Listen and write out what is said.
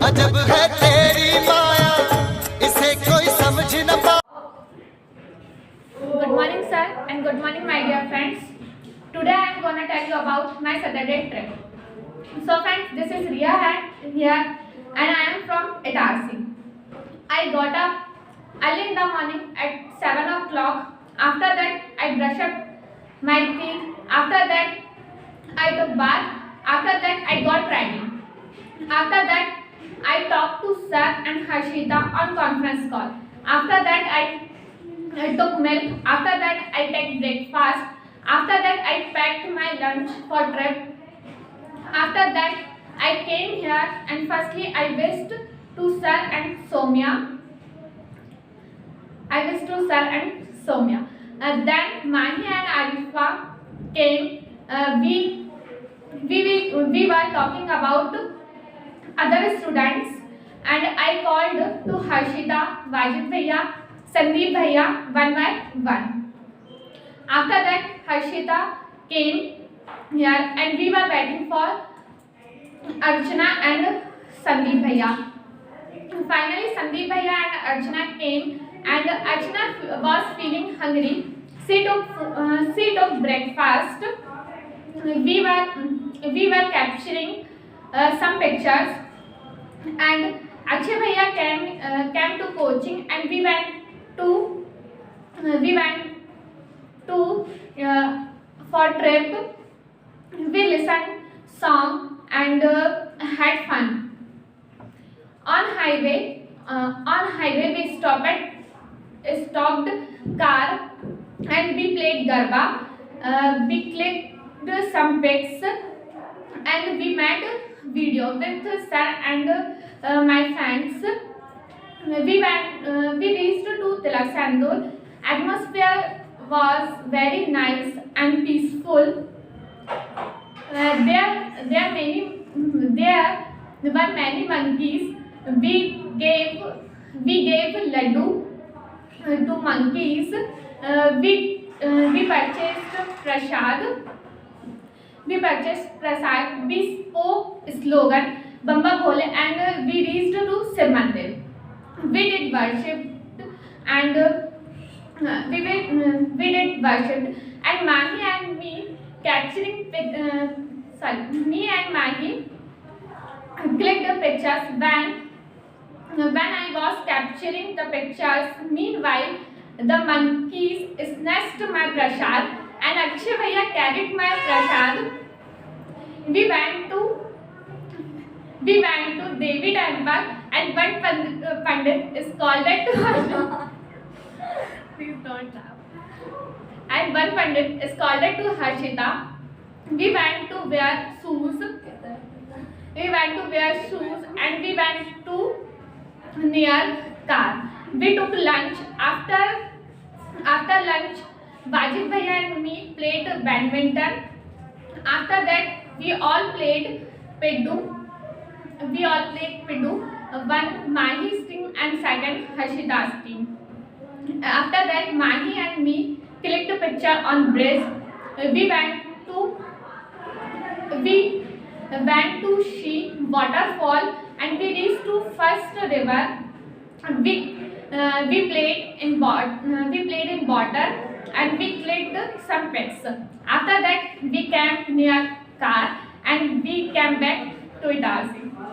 अजब है तेरी माया, इसे कोई समझ न पा। Good morning, sir, and good morning, my dear friends. Today I am going to tell you about my Saturday trip. So, friends, this is Riya here, and I am from Itarsi. I got up early in the morning at 7 o'clock. After that, I brushed up my teeth. After that, I took bath. After that, I got ready. After that, I talked to Sir and Harshita on conference call. After that, I took milk. After that, I take breakfast. After that, I packed my lunch for trip. After that, I came here and firstly I wished to Sir and Soumya. Then Mahi and Arifa came. We were talking about other students, and I called to Harshita, Wajid Bhaiya, Sandeep Bhaiya one by one. After that, Harshita came here and we were waiting for Archana and Sandeep Bhaiya. Finally, Sandeep Bhaiya and Archana came, and Archana was feeling hungry. She took breakfast. We were capturing some pictures, and Akshay Bhaiya came to coaching, and we went to for trip. We listened song and had fun. On highway we stopped car and we played garba. We clicked some pics and we made video with sir and my friends. We reached to Tilak Sandur. Atmosphere was very nice and peaceful. There were many monkeys. We gave laddu to monkeys. We purchased prasad. We spoke slogan Bamba Bhole, and we reached to Shiv Mandir. We did worship and we did worship, and Mahi and me capturing me and Mahi clicked the pictures when I was capturing the pictures. Meanwhile, the monkeys snatched my prasad and Akshay Bhaiya carried my prasad. We went to Devi temple, and one Pandit scolded to Harshita. Please don't laugh. And one Pandit scolded to Harshita. We went to wear shoes. And we went to near car. We took lunch. After lunch, Wajid Bhaiya and me played badminton. After that, we all played Piddu. One Mahi's team and second Harshita's team. After that, Mahi and me clicked a picture on bridge. We went to see waterfall, and we reached to first river. We played in water, and we clicked some pics. After that, we came near car and we came back to Itarsi.